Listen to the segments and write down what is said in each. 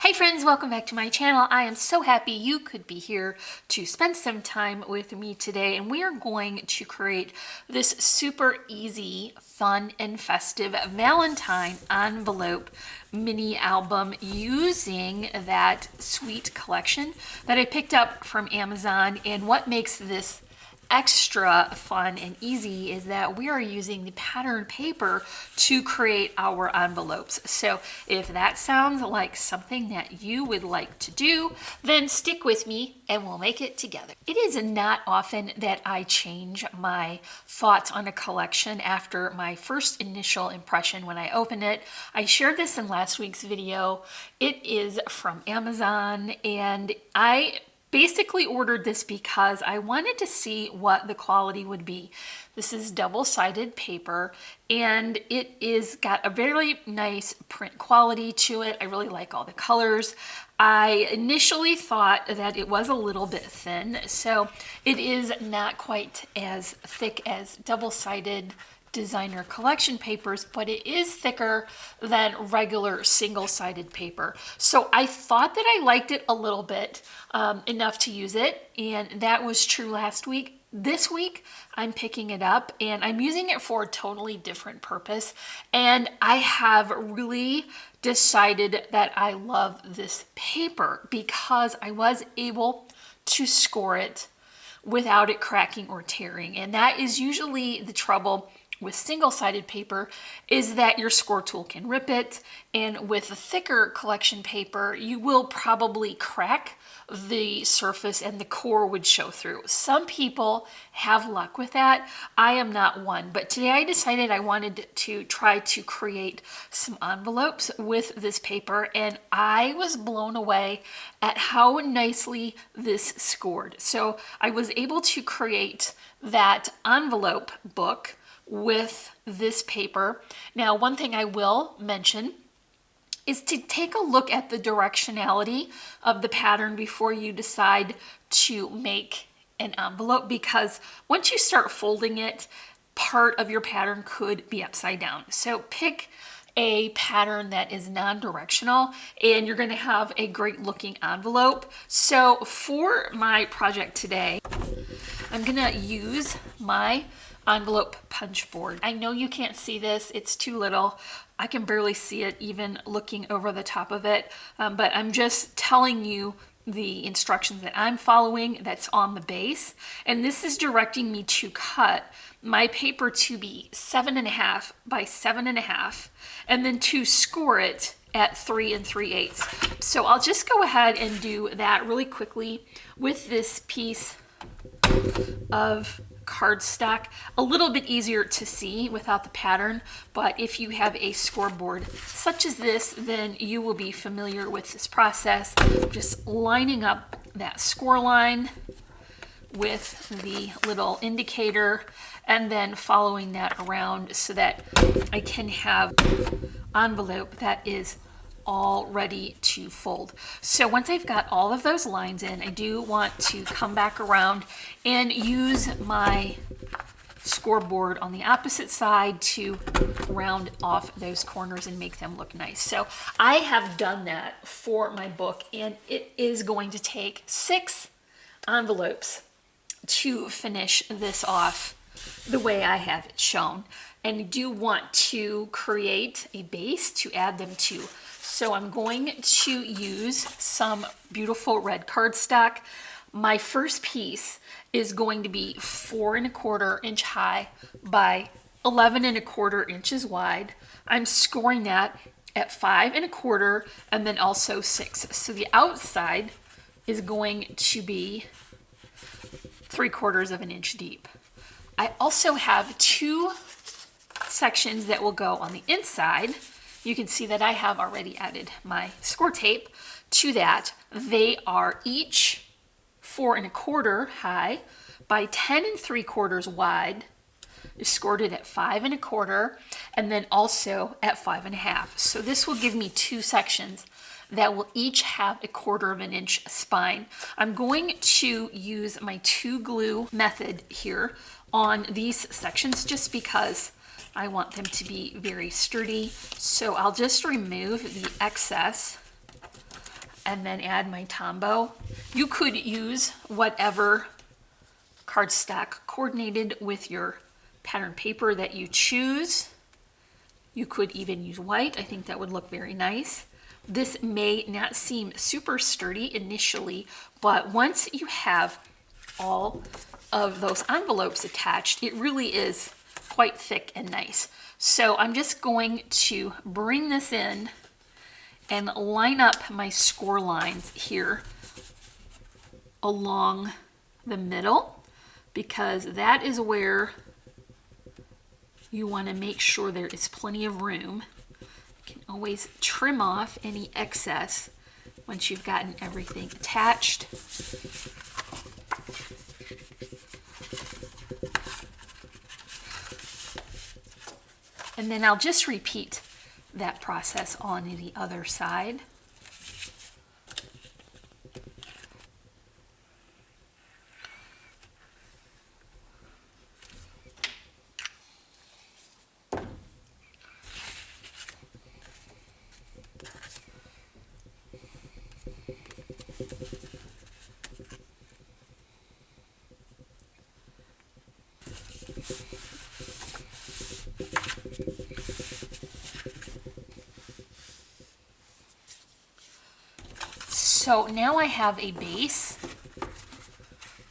Hey friends, welcome back to my channel. I am so happy you could be here to spend some time with me today, and we are going to create this super easy, fun, and festive Valentine envelope mini album using that sweet collection that I picked up from Amazon. And what makes this extra fun and easy is that we are using the pattern paper to create our envelopes. So if that sounds like something that you would like to do, then stick with me and we'll make it together. It is not often that I change my thoughts on a collection after my first initial impression when I open it. I shared this in last week's video. It is from Amazon, and I basically ordered this because I wanted to see what the quality would be. This is double-sided paper, and it is got a very nice print quality to it. I really like all the colors. I initially thought that it was a little bit thin, so it is not quite as thick as double-sided designer collection papers, but it is thicker than regular single-sided paper. So I thought that I liked it a little bit, enough to use it, and that was true last week. This week I'm picking it up and I'm using it for a totally different purpose, and I have really decided that I love this paper because I was able to score it without it cracking or tearing, and that is usually the trouble with single-sided paper, is that your score tool can rip it, and with a thicker collection paper you will probably crack the surface and the core would show through. Some people have luck with that. I am not one, but today I decided I wanted to try to create some envelopes with this paper, and I was blown away at how nicely this scored. So I was able to create that envelope book with this paper. Now, one thing I will mention is to take a look at the directionality of the pattern before you decide to make an envelope, because once you start folding it, part of your pattern could be upside down. So pick a pattern that is non-directional and you're going to have a great looking envelope. So for my project today, I'm going to use my envelope punch board. I know you can't see this, it's too little. I can barely see it even looking over the top of it, but I'm just telling you the instructions that I'm following that's on the base, and this is directing me to cut my paper to be 7.5 by 7.5 and then to score it at 3 3/8. So I'll just go ahead and do that really quickly with this piece of cardstock. A little bit easier to see without the pattern, but if you have a scoreboard such as this, then you will be familiar with this process. Just lining up that score line with the little indicator and then following that around so that I can have envelope that is all ready to fold. So once I've got all of those lines in, I do want to come back around and use my scoreboard on the opposite side to round off those corners and make them look nice. So I have done that for my book, and it is going to take 6 envelopes to finish this off the way I have it shown. And I do want to create a base to add them to. So I'm going to use some beautiful red cardstock. My first piece is going to be 4¼ inch high by 11¼ inches wide. I'm scoring that at 5¼ and then also 6. So the outside is going to be 3/4 inch deep. I also have 2 sections that will go on the inside. You can see that I have already added my score tape to that. They are each 4¼ high by 10 3/4 wide. It's scored it at 5¼ and then also at 5.5. So this will give me 2 sections that will each have 1/4 inch spine. I'm going to use my 2 glue method here on these sections just because I want them to be very sturdy. So I'll just remove the excess and then add my Tombow. You could use whatever cardstock coordinated with your pattern paper that you choose. You could even use white. I think that would look very nice. This may not seem super sturdy initially, but once you have all of those envelopes attached, it really is quite thick and nice. So I'm just going to bring this in and line up my score lines here along the middle, because that is where you want to make sure there is plenty of room. You can always trim off any excess once you've gotten everything attached. And then I'll just repeat that process on the other side. So now I have a base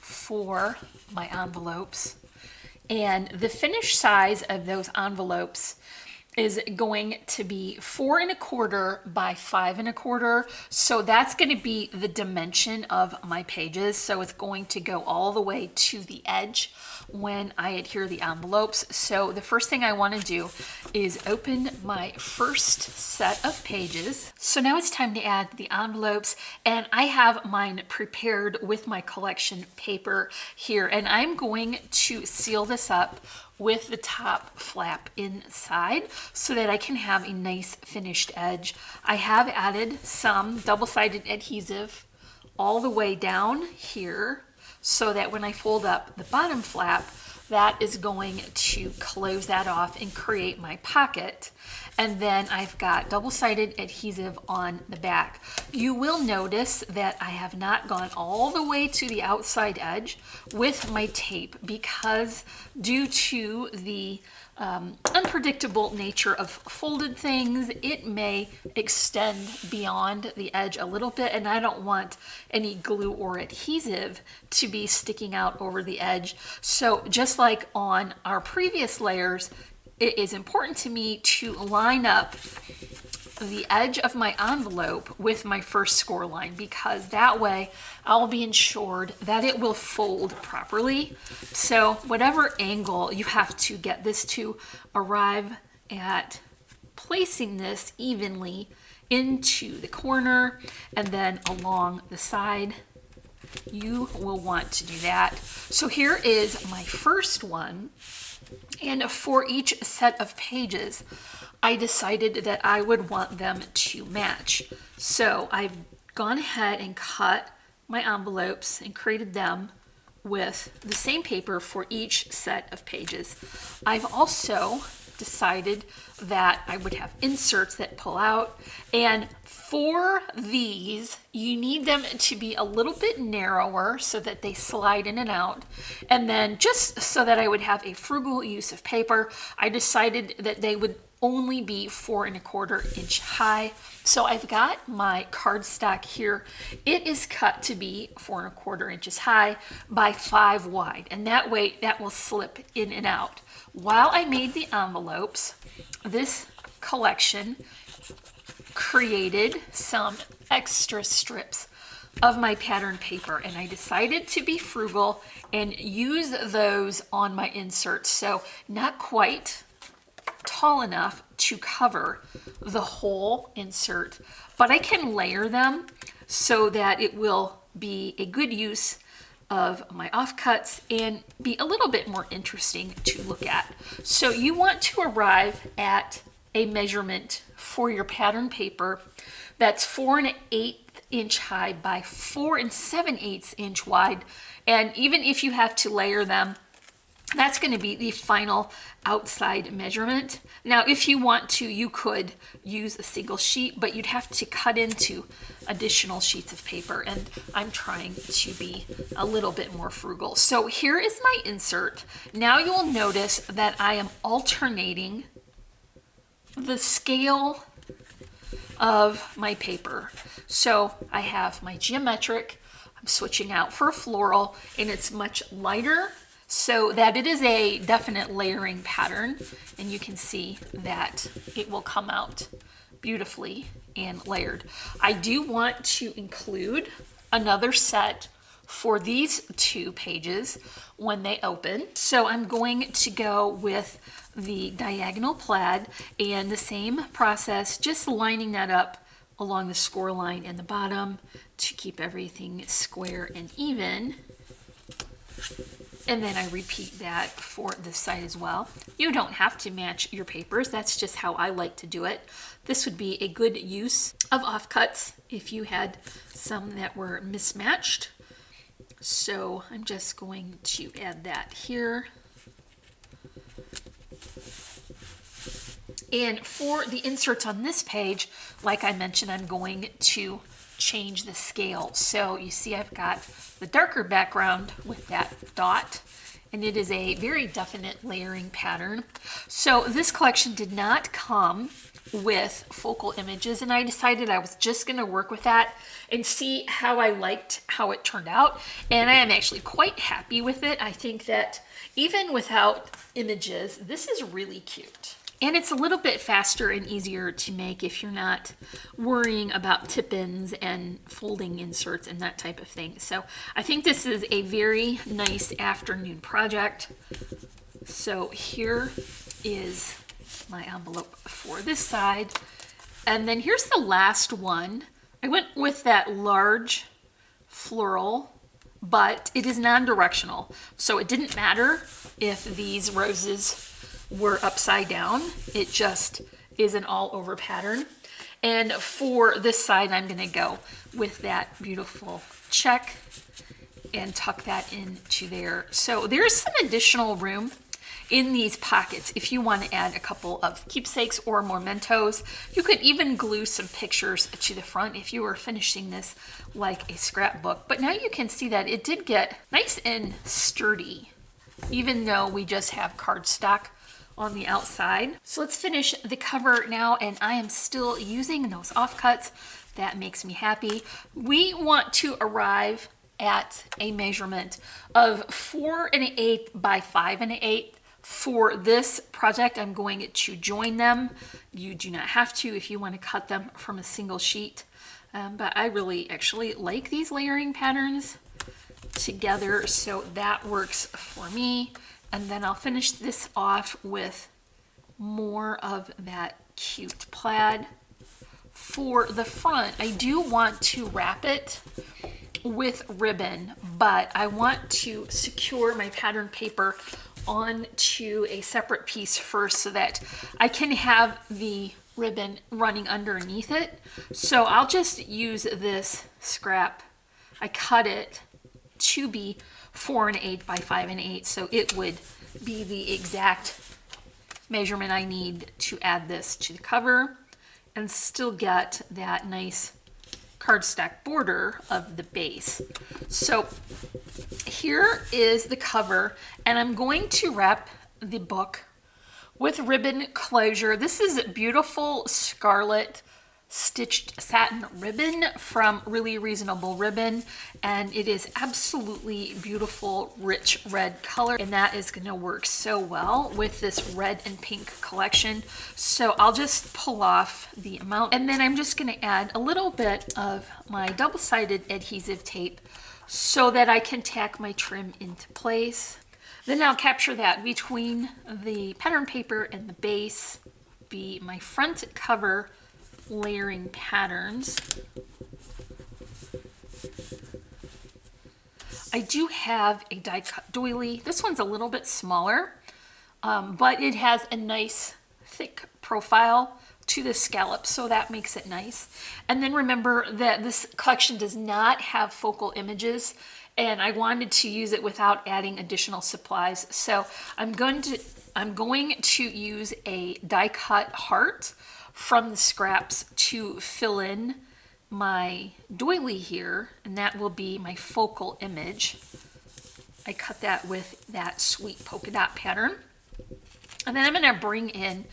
for my envelopes, and the finished size of those envelopes is going to be 4 1/4 by 5 1/4. So that's going to be the dimension of my pages. So it's going to go all the way to the edge when I adhere the envelopes. So the first thing I want to do is open my first set of pages. So now it's time to add the envelopes, and I have mine prepared with my collection paper here, and I'm going to seal this up with the top flap inside so that I can have a nice finished edge. I have added some double-sided adhesive all the way down here so that when I fold up the bottom flap, that is going to close that off and create my pocket. And then I've got double-sided adhesive on the back. You will notice that I have not gone all the way to the outside edge with my tape, because due to the unpredictable nature of folded things, it may extend beyond the edge a little bit, and I don't want any glue or adhesive to be sticking out over the edge. So just like on our previous layers, it is important to me to line up the edge of my envelope with my first score line, because that way I'll be ensured that it will fold properly. So whatever angle you have to get this to arrive at placing this evenly into the corner and then along the side, you will want to do that. So here is my first one. And for each set of pages, I decided that I would want them to match. So I've gone ahead and cut my envelopes and created them with the same paper for each set of pages. I've also decided that I would have inserts that pull out, and for these you need them to be a little bit narrower so that they slide in and out. And then just so that I would have a frugal use of paper, I decided that they would only be 4 1/4 inch high. So I've got my cardstock here. It is cut to be 4 1/4 inches high by 5 wide, and that way that will slip in and out. While I made the envelopes, this collection created some extra strips of my pattern paper, and I decided to be frugal and use those on my inserts. So not quite tall enough to cover the whole insert, but I can layer them so that it will be a good use of my offcuts and be a little bit more interesting to look at. So you want to arrive at a measurement for your pattern paper that's 4 1/8 inch high by 4 7/8 inch wide. And even if you have to layer them, That's going to be the final outside measurement. Now, if you want to, you could use a single sheet, but you'd have to cut into additional sheets of paper, and I'm trying to be a little bit more frugal. So here is my insert. Now you will notice that I am alternating the scale of my paper. So I have my geometric, I'm switching out for a floral, and it's much lighter so that it is a definite layering pattern, and you can see that it will come out beautifully and layered. I do want to include another set for these 2 pages when they open. So I'm going to go with the diagonal plaid and the same process, just lining that up along the score line in the bottom to keep everything square and even. And then I repeat that for this side as well. You don't have to match your papers. That's just how I like to do it. This would be a good use of offcuts if you had some that were mismatched. So I'm just going to add that here. And for the inserts on this page, like I mentioned, I'm going to change the scale. So you see I've got the darker background with that dot, and it is a very definite layering pattern. So this collection did not come with focal images, and I decided I was just going to work with that and see how I liked how it turned out. And I am actually quite happy with it. I think that even without images, this is really cute. And it's a little bit faster and easier to make if you're not worrying about tip-ins and folding inserts and that type of thing. So I think this is a very nice afternoon project. So here is my envelope for this side. And then here's the last one. I went with that large floral, but it is non-directional. So it didn't matter if these roses were upside down. It just is an all over pattern. And for this side, I'm going to go with that beautiful check and tuck that into there. So there's some additional room in these pockets if you want to add a couple of keepsakes or mementos. You could even glue some pictures to the front if you were finishing this like a scrapbook. But now you can see that it did get nice and sturdy, even though we just have cardstock on the outside. So let's finish the cover now, and I am still using those offcuts. That makes me happy. We want to arrive at a measurement of 4 1/8 by 5 1/8. For this project, I'm going to join them. You do not have to if you want to cut them from a single sheet. But I really actually like these layering patterns together, so that works for me. And then I'll finish this off with more of that cute plaid. For the front, I do want to wrap it with ribbon, but I want to secure my pattern paper onto a separate piece first so that I can have the ribbon running underneath it. So I'll just use this scrap. I cut it to be 4 1/8 by 5 1/8, so it would be the exact measurement I need to add this to the cover and still get that nice cardstock border of the base. So here is the cover, and I'm going to wrap the book with ribbon closure. This is beautiful scarlet stitched satin ribbon from Really Reasonable Ribbon, and it is absolutely beautiful rich red color, and that is going to work so well with this red and pink collection. So I'll just pull off the amount, and then I'm just going to add a little bit of my double-sided adhesive tape so that I can tack my trim into place. Then I'll capture that between the pattern paper and the base, be my front cover layering patterns. I do have a die cut doily. This one's a little bit smaller, but it has a nice thick profile to the scallop, so that makes it nice. And then remember that this collection does not have focal images, and I wanted to use it without adding additional supplies. So I'm going to use a die cut heart from the scraps to fill in my doily here, and that will be my focal image. I cut that with that sweet polka dot pattern. And then I'm going to bring in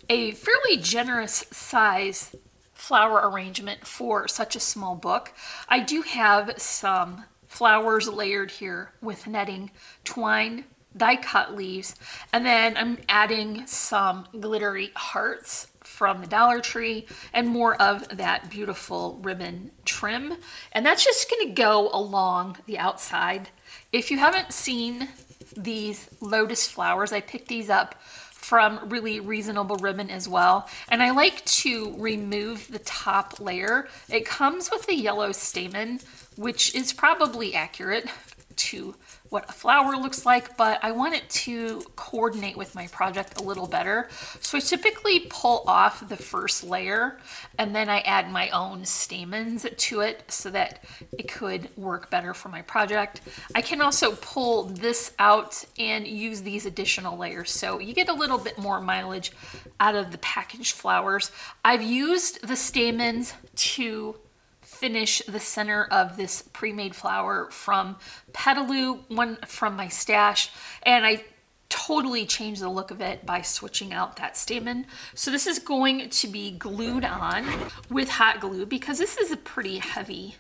a fairly generous size flower arrangement for such a small book. I do have some flowers layered here with netting, twine, die cut leaves, and then I'm adding some glittery hearts from the Dollar Tree and more of that beautiful ribbon trim. And that's just going to go along the outside. If you haven't seen these lotus flowers, I picked these up from Really Reasonable Ribbon as well. And I like to remove the top layer. It comes with a yellow stamen, which is probably accurate to what a flower looks like, but I want it to coordinate with my project a little better. So I typically pull off the first layer and then I add my own stamens to it so that it could work better for my project. I can also pull this out and use these additional layers, so you get a little bit more mileage out of the packaged flowers. I've used the stamens to finish the center of this pre-made flower from Petaloo, one from my stash, and I totally changed the look of it by switching out that stamen. So this is going to be glued on with hot glue because this is a pretty heavy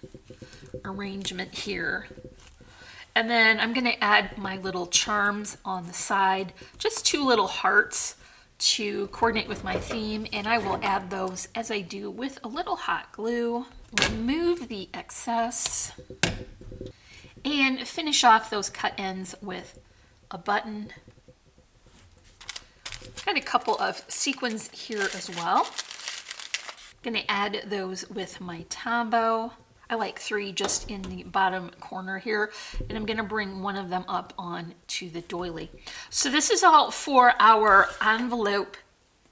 arrangement here. And then I'm going to add my little charms on the side, just 2 little hearts to coordinate with my theme, and I will add those as I do with a little hot glue. Remove the excess and finish off those cut ends with a button. Got a couple of sequins here as well. Gonna add those with my Tombow. I like 3 just in the bottom corner here, and I'm gonna bring one of them up on to the doily. So this is all for our envelope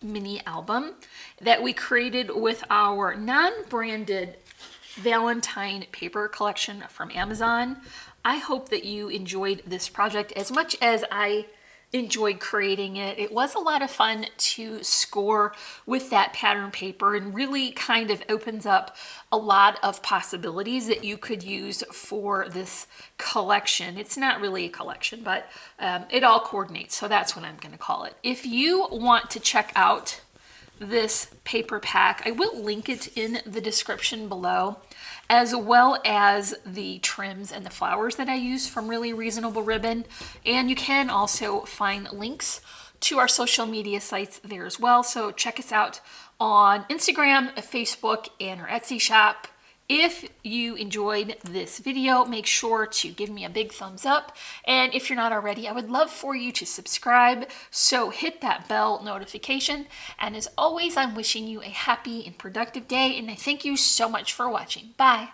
mini album that we created with our non-branded Valentine paper collection from Amazon. I hope that you enjoyed this project as much as I enjoyed creating it. It was a lot of fun to score with that pattern paper and really kind of opens up a lot of possibilities that you could use for this collection. It's not really a collection, but it all coordinates, so that's what I'm going to call it. If you want to check out this paper pack, I will link it in the description below, as well as the trims and the flowers that I use from Really Reasonable Ribbon. And you can also find links to our social media sites there as well. So check us out on Instagram, Facebook, and our Etsy shop. If you enjoyed this video, make sure to give me a big thumbs up. And if you're not already, I would love for you to subscribe. So hit that bell notification. And as always, I'm wishing you a happy and productive day. And I thank you so much for watching. Bye.